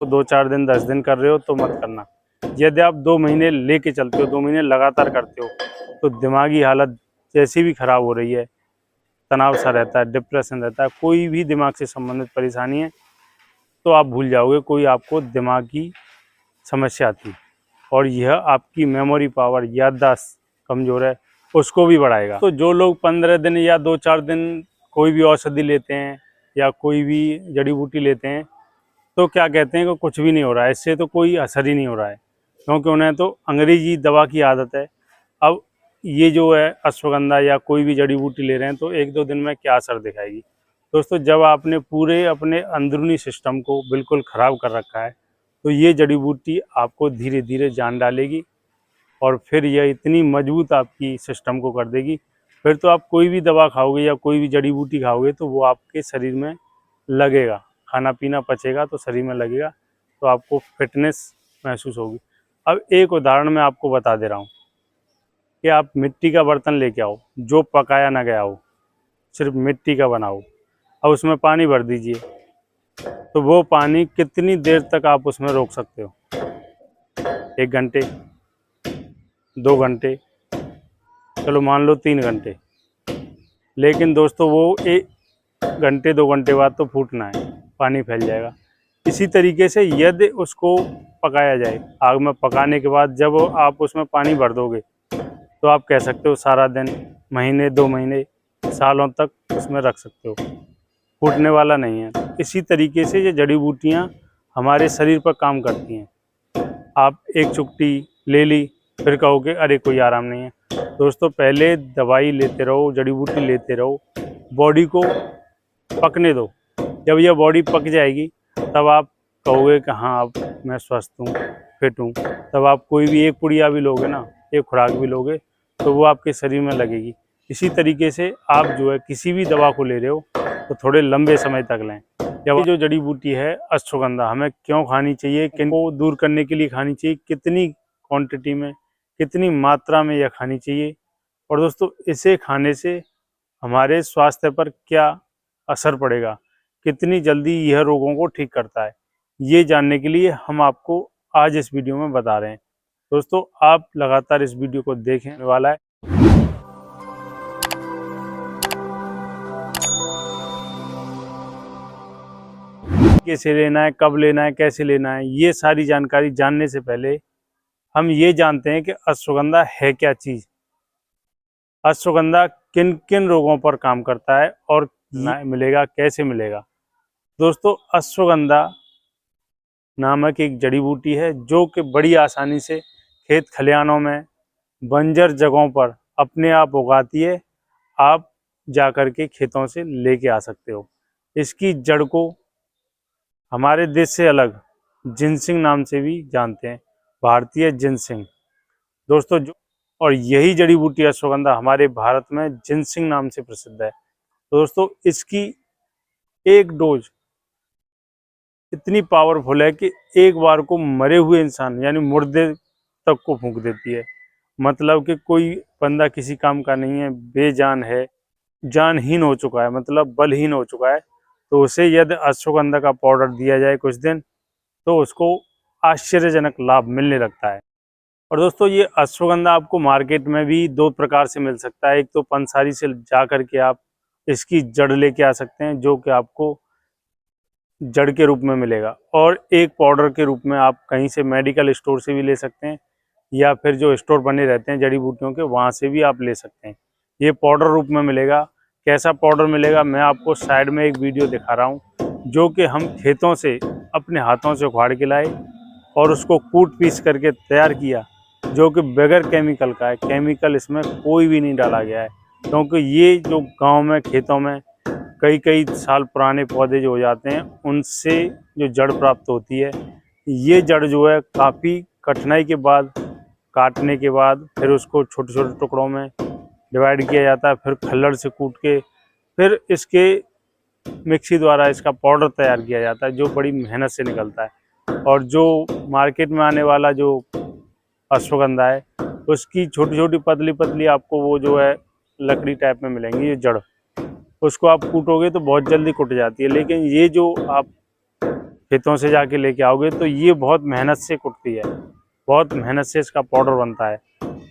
तो 2-4 दिन 10 दिन कर रहे हो तो मत करना। यदि आप 2 महीने लेके चलते हो, 2 महीने लगातार करते हो, तो दिमागी हालत जैसी भी खराब हो रही है, तनाव सा रहता है, डिप्रेशन रहता है, कोई भी दिमाग से संबंधित परेशानी है तो आप भूल जाओगे कोई आपको दिमाग की समस्या थी। और यह आपकी मेमोरी पावर, याददाश्त कमज़ोर है, उसको भी बढ़ाएगा। तो जो लोग 15 दिन या 2-4 दिन कोई भी औषधि लेते हैं या कोई भी जड़ी बूटी लेते हैं, तो क्या कहते हैं कि कुछ भी नहीं हो रहा है, इससे तो कोई असर ही नहीं हो रहा है, क्योंकि उन्हें तो अंग्रेजी दवा की आदत है। अब ये जो है अश्वगंधा या कोई भी जड़ी बूटी ले रहे हैं तो 1-2 दिन में क्या असर दिखाएगी। दोस्तों, जब आपने पूरे अपने अंदरूनी सिस्टम को बिल्कुल ख़राब कर रखा है, तो ये जड़ी बूटी आपको धीरे धीरे जान डालेगी और फिर यह इतनी मजबूत आपकी सिस्टम को कर देगी, फिर तो आप कोई भी दवा खाओगे या कोई भी जड़ी बूटी खाओगे तो वो आपके शरीर में लगेगा, खाना पीना पचेगा तो शरीर में लगेगा, तो आपको फिटनेस महसूस होगी। अब एक उदाहरण मैं आपको बता दे रहा हूँ कि आप मिट्टी का बर्तन लेके आओ, जो पकाया ना गया हो, सिर्फ मिट्टी का बनाओ, अब उसमें पानी भर दीजिए, तो वो पानी कितनी देर तक आप उसमें रोक सकते हो? 1 घंटे, 2 घंटे, चलो मान लो 3 घंटे। लेकिन दोस्तों वो 1 घंटे 2 घंटे बाद तो फूटना है, पानी फैल जाएगा। इसी तरीके से यदि उसको पकाया जाए, आग में पकाने के बाद जब आप उसमें पानी भर दोगे तो आप कह सकते हो सारा दिन, महीने 2 महीने, सालों तक उसमें रख सकते हो, फूटने वाला नहीं है। इसी तरीके से ये जड़ी बूटियाँ हमारे शरीर पर काम करती हैं। आप एक चुटकी ले ली, फिर कहोगे अरे कोई आराम नहीं है। दोस्तों, पहले दवाई लेते रहो, जड़ी बूटी लेते रहो, बॉडी को पकने दो। जब यह बॉडी पक जाएगी तब आप कहोगे कि हाँ, अब मैं स्वस्थ हूँ, फिट हूँ। तब आप कोई भी एक पुड़िया भी लोगे ना, एक खुराक भी लोगे तो वो आपके शरीर में लगेगी। इसी तरीके से आप जो है किसी भी दवा को ले रहे हो तो थोड़े लंबे समय तक लें। जब जो जड़ी बूटी है अश्वगंधा, हमें क्यों खानी चाहिए, किनको दूर करने के लिए खानी चाहिए, कितनी क्वांटिटी में, कितनी मात्रा में यह खानी चाहिए, और दोस्तों इसे खाने से हमारे स्वास्थ्य पर क्या असर पड़ेगा, कितनी जल्दी यह रोगों को ठीक करता है, ये जानने के लिए हम आपको आज इस वीडियो में बता रहे हैं। दोस्तों, आप लगातार इस वीडियो को देखने वाला है। कैसे लेना है, कब लेना है, कैसे लेना है, ये सारी जानकारी जानने से पहले हम ये जानते हैं कि अश्वगंधा है क्या चीज़, अश्वगंधा किन किन रोगों पर काम करता है और मिलेगा, कैसे मिलेगा। दोस्तों, अश्वगंधा नामक एक जड़ी बूटी है जो कि बड़ी आसानी से खेत खलिहानों में, बंजर जगहों पर अपने आप उगाती है। आप जाकर के खेतों से लेके आ सकते हो। इसकी जड़ को हमारे देश से अलग जिनसिंग नाम से भी जानते हैं, भारतीय जिनसिंग। दोस्तों, जो और यही जड़ी बूटी अश्वगंधा हमारे भारत में जिनसिंग नाम से प्रसिद्ध है। तो दोस्तों, इसकी एक डोज इतनी पावरफुल है कि एक बार को मरे हुए इंसान यानी मुर्दे तक को फूंक देती है। मतलब कि कोई बंदा किसी काम का नहीं है, बेजान है, जानहीन हो चुका है, मतलब बलहीन हो चुका है, तो उसे यदि अश्वगंधा का पाउडर दिया जाए कुछ दिन, तो उसको आश्चर्यजनक लाभ मिलने लगता है। और दोस्तों, ये अश्वगंधा आपको मार्केट में भी 2 प्रकार से मिल सकता है। एक तो पंसारी से जा कर के आप इसकी जड़ लेके आ सकते हैं, जो कि आपको जड़ के रूप में मिलेगा, और एक पाउडर के रूप में आप कहीं से मेडिकल स्टोर से भी ले सकते हैं, या फिर जो स्टोर बने रहते हैं जड़ी बूटियों के, वहाँ से भी आप ले सकते हैं। ये पाउडर रूप में मिलेगा। कैसा पाउडर मिलेगा, मैं आपको साइड में एक वीडियो दिखा रहा हूँ, जो कि हम खेतों से अपने हाथों से उखाड़ के लाए और उसको कूट पीस करके तैयार किया, जो कि बगैर केमिकल का है। केमिकल इसमें कोई भी नहीं डाला गया है, क्योंकि ये जो गाँव में खेतों में कई कई साल पुराने पौधे जो हो जाते हैं, उनसे जो जड़ प्राप्त होती है, ये जड़ जो है काफ़ी कठिनाई के बाद, काटने के बाद फिर उसको छोटे छोटे टुकड़ों में डिवाइड किया जाता है, फिर खल्लड़ से कूट के फिर इसके मिक्सी द्वारा इसका पाउडर तैयार किया जाता है, जो बड़ी मेहनत से निकलता है। और जो मार्केट में आने वाला जो अश्वगंधा है, उसकी छोटी छोटी पतली पतली आपको वो जो है लकड़ी टाइप में मिलेंगी, ये जड़, उसको आप कूटोगे तो बहुत जल्दी कुट जाती है। लेकिन ये जो आप खेतों से जाके लेके आओगे तो ये बहुत मेहनत से कुटती है, बहुत मेहनत से इसका पाउडर बनता है।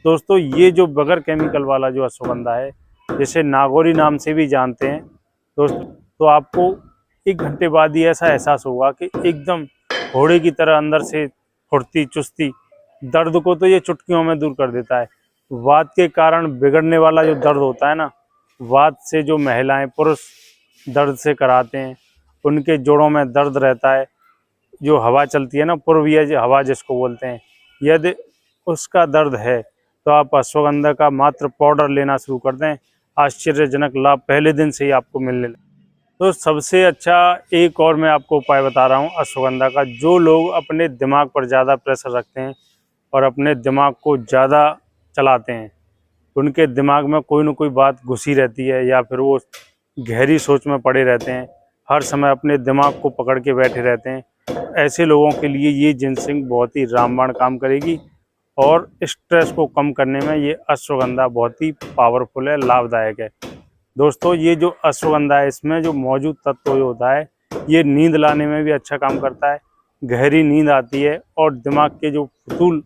दोस्तों ये जो बगैर केमिकल वाला जो अश्वगंधा है, जिसे नागौरी नाम से भी जानते हैं दोस्तों, तो आपको 1 घंटे बाद ही ऐसा एहसास होगा कि एकदम घोड़े की तरह अंदर से फुर्ती चुस्ती, दर्द को तो ये चुटकियों में दूर कर देता है। वात के कारण बिगड़ने वाला जो दर्द होता है ना, वात से जो महिलाएं पुरुष दर्द से कराते हैं, उनके जोड़ों में दर्द रहता है, जो हवा चलती है ना, पूर्वीय जो हवा जिसको बोलते हैं, यदि उसका दर्द है तो आप अश्वगंधा का मात्र पाउडर लेना शुरू कर दें, आश्चर्यजनक लाभ पहले दिन से ही आपको मिलने लगे। तो सबसे अच्छा एक और मैं आपको उपाय बता रहा हूँ अश्वगंधा का। जो लोग अपने दिमाग पर ज़्यादा प्रेशर रखते हैं और अपने दिमाग को ज़्यादा चलाते हैं, उनके दिमाग में कोई ना कोई बात घुसी रहती है या फिर वो गहरी सोच में पड़े रहते हैं, हर समय अपने दिमाग को पकड़ के बैठे रहते हैं, ऐसे लोगों के लिए ये जिनसिंग बहुत ही रामबाण काम करेगी और स्ट्रेस को कम करने में ये अश्वगंधा बहुत ही पावरफुल है, लाभदायक है। दोस्तों ये जो अश्वगंधा है, इसमें जो मौजूद तत्व जो होता है, ये नींद लाने में भी अच्छा काम करता है, गहरी नींद आती है और दिमाग के जो फतूल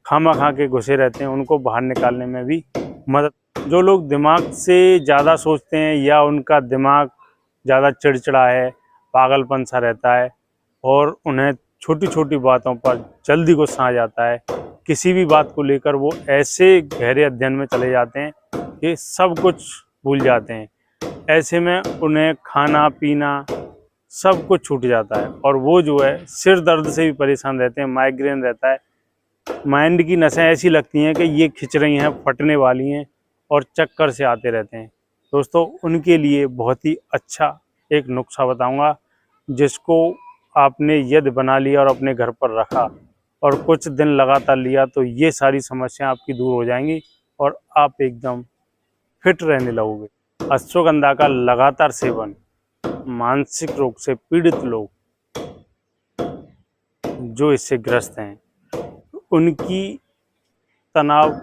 खामा खा के घुसे रहते हैं उनको बाहर निकालने में भी मदद। जो लोग दिमाग से ज़्यादा सोचते हैं या उनका दिमाग ज़्यादा चिड़चिड़ा है, पागलपन सा रहता है और उन्हें छोटी छोटी बातों पर जल्दी गुस्सा आ जाता है, किसी भी बात को लेकर वो ऐसे गहरे अध्ययन में चले जाते हैं कि सब कुछ भूल जाते हैं, ऐसे में उन्हें खाना पीना सब कुछ छूट जाता है और वो जो है सिर दर्द से भी परेशान रहते हैं, माइग्रेन रहता है, माइंड की नसें ऐसी लगती हैं कि ये खिंच रही हैं, फटने वाली हैं और चक्कर से आते रहते हैं। दोस्तों उनके लिए बहुत ही अच्छा एक नुस्खा बताऊंगा, जिसको आपने यदि बना लिया और अपने घर पर रखा और कुछ दिन लगातार लिया तो ये सारी समस्याएं आपकी दूर हो जाएंगी और आप एकदम फिट रहने लगोगे। अश्वगंधा का लगातार सेवन मानसिक रोग से पीड़ित लोग जो इससे ग्रस्त हैं, उनकी तनाव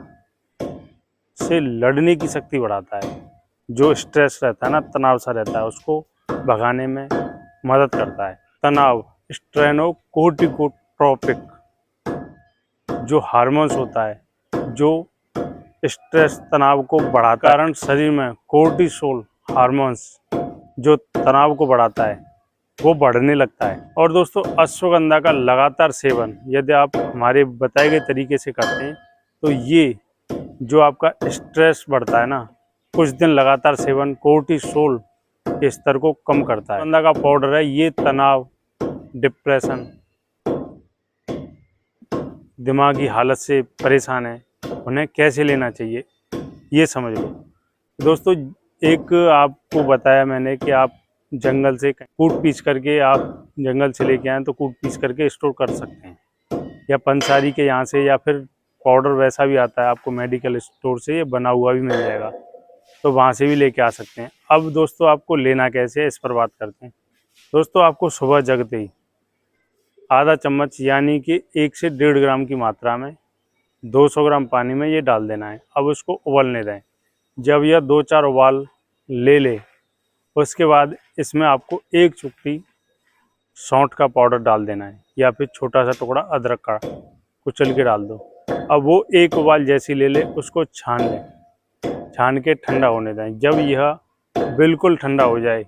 से लड़ने की शक्ति बढ़ाता है। जो स्ट्रेस रहता है ना, तनाव सा रहता है, उसको भगाने में मदद करता है। तनाव स्ट्रेनोकोर्टिकोट्रोपिक जो हार्मोन्स होता है, जो स्ट्रेस तनाव को बढ़ा कारण शरीर में कोर्टिसोल हार्मोन्स जो तनाव को बढ़ाता है वो बढ़ने लगता है। और दोस्तों अश्वगंधा का लगातार सेवन यदि आप हमारे बताए गए तरीके से करते हैं तो ये जो आपका स्ट्रेस बढ़ता है ना, कुछ दिन लगातार सेवन कोर्टिसोल के स्तर को कम करता है। अश्वगंधा का पाउडर है, ये तनाव, डिप्रेशन, दिमागी हालत से परेशान है, उन्हें कैसे लेना चाहिए ये समझ लो। दोस्तों एक आपको बताया मैंने कि आप जंगल से कूट पीस करके आप जंगल से लेके आएँ तो कूट पीस करके स्टोर कर सकते हैं, या पंसारी के यहाँ से, या फिर पाउडर वैसा भी आता है आपको मेडिकल स्टोर से, ये बना हुआ भी मिल जाएगा, तो वहाँ से भी लेके आ सकते हैं। अब दोस्तों आपको लेना कैसे है इस पर बात करते हैं। दोस्तों आपको सुबह जगते ही आधा चम्मच यानी कि 1 से 1.5 ग्राम की मात्रा में 200 ग्राम पानी में ये डाल देना है। अब उसको उबलने दें। जब यह 2-4 उबाल ले ले उसके बाद इसमें आपको 1 चुटकी सौंठ का पाउडर डाल देना है, या फिर छोटा सा टुकड़ा अदरक का कुचल के डाल दो। अब वो 1 उबाल जैसी ले ले उसको छान लें, छान के ठंडा होने दें। जब यह बिल्कुल ठंडा हो जाए,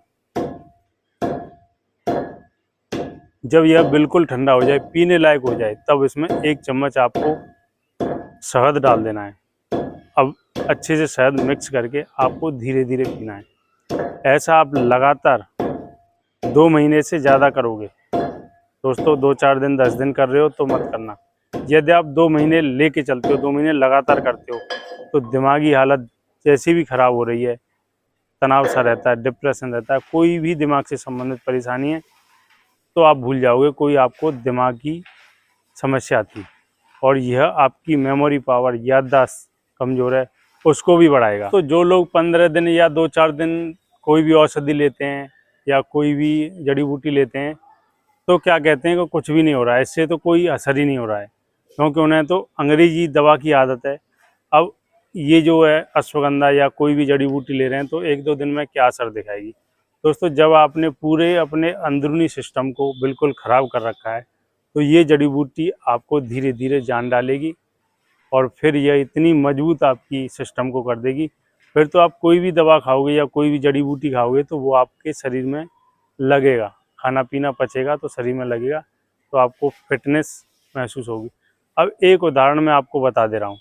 जब यह बिल्कुल ठंडा हो जाए, पीने लायक हो जाए, तब इसमें 1 चम्मच आपको शहद डाल देना है। अब अच्छे से शहद मिक्स करके आपको धीरे धीरे पीना है। ऐसा आप लगातार 2 महीने से ज़्यादा करोगे। दोस्तों 2-4 दिन 10 दिन कर रहे हो तो मत करना। यदि आप 2 महीने लेके चलते हो, 2 महीने लगातार करते हो, तो दिमागी हालत जैसी भी ख़राब हो रही है, तनाव सा रहता है, डिप्रेशन रहता है, कोई भी दिमाग से संबंधित परेशानी है तो आप भूल जाओगे कोई आपको दिमाग की समस्या थी। और यह आपकी मेमोरी पावर, याददाश्त कमज़ोर है, उसको भी बढ़ाएगा। तो जो लोग 15 दिन या 2-4 दिन कोई भी औषधि लेते हैं या कोई भी जड़ी बूटी लेते हैं तो क्या कहते हैं कि कुछ भी नहीं हो रहा है, इससे तो कोई असर ही नहीं हो रहा है, क्योंकि उन्हें तो अंग्रेजी दवा की आदत है। अब ये जो है अश्वगंधा या कोई भी जड़ी बूटी ले रहे हैं तो 1-2 दिन में क्या असर दिखाएगी। दोस्तों जब आपने पूरे अपने अंदरूनी सिस्टम को बिल्कुल ख़राब कर रखा है तो ये जड़ी बूटी आपको धीरे धीरे जान डालेगी और फिर यह इतनी मजबूत आपकी सिस्टम को कर देगी। फिर तो आप कोई भी दवा खाओगे या कोई भी जड़ी बूटी खाओगे तो वो आपके शरीर में लगेगा, खाना पीना पचेगा तो शरीर में लगेगा, तो आपको फिटनेस महसूस होगी। अब एक उदाहरण मैं आपको बता दे रहा हूँ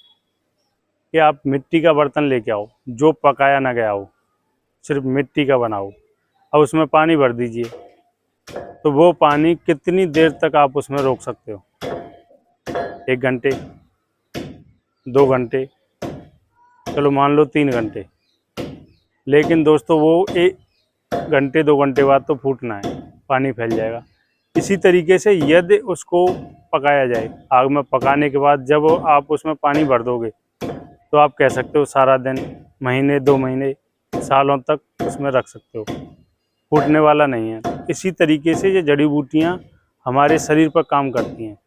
कि आप मिट्टी का बर्तन लेके आओ जो पकाया ना गया हो, सिर्फ मिट्टी का बनाओ। अब उसमें पानी भर दीजिए, तो वो पानी कितनी देर तक आप उसमें रोक सकते हो? 1 घंटे, 2 घंटे, चलो मान लो 3 घंटे। लेकिन दोस्तों वो 1 घंटे 2 घंटे बाद तो फूटना है, पानी फैल जाएगा। इसी तरीके से यदि उसको पकाया जाए, आग में पकाने के बाद जब आप उसमें पानी भर दोगे तो आप कह सकते हो सारा दिन, महीने 2 महीने, सालों तक उसमें रख सकते हो, फूटने वाला नहीं है। इसी तरीके से ये जड़ी बूटियाँ हमारे शरीर पर काम करती हैं।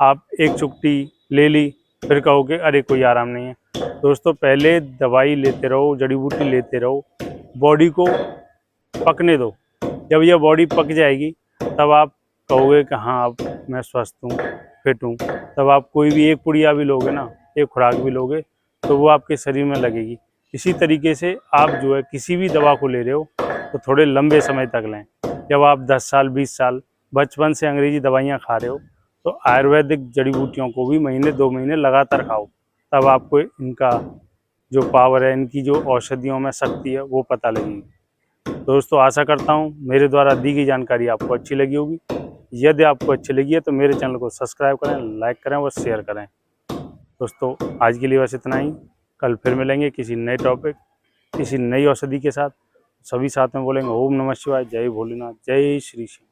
आप एक चुटकी ले ली फिर कहोगे अरे कोई आराम नहीं है। दोस्तों पहले दवाई लेते रहो, जड़ी बूटी लेते रहो, बॉडी को पकने दो। जब यह बॉडी पक जाएगी तब आप कहोगे कि हाँ अब मैं स्वस्थ हूँ, फिट हूँ। तब आप कोई भी एक पुड़िया भी लोगे ना, एक खुराक भी लोगे तो वो आपके शरीर में लगेगी। इसी तरीके से आप जो है किसी भी दवा को ले रहे हो तो थोड़े लंबे समय तक लें। जब आप 10 साल 20 साल बचपन से अंग्रेजी दवाइयाँ खा रहे हो तो आयुर्वेदिक जड़ी बूटियों को भी महीने 2 महीने लगातार खाओ, तब आपको इनका जो पावर है, इनकी जो औषधियों में शक्ति है वो पता लगेगी। दोस्तों आशा करता हूँ मेरे द्वारा दी गई जानकारी आपको अच्छी लगी होगी। यदि आपको अच्छी लगी है तो मेरे चैनल को सब्सक्राइब करें, लाइक करें और शेयर करें। दोस्तों आज के लिए बस इतना ही। कल फिर मिलेंगे किसी नए टॉपिक, किसी नई औषधि के साथ। सभी साथ में बोलेंगे ओम नमः शिवाय, जय भोलेनाथ, जय श्री श्याम।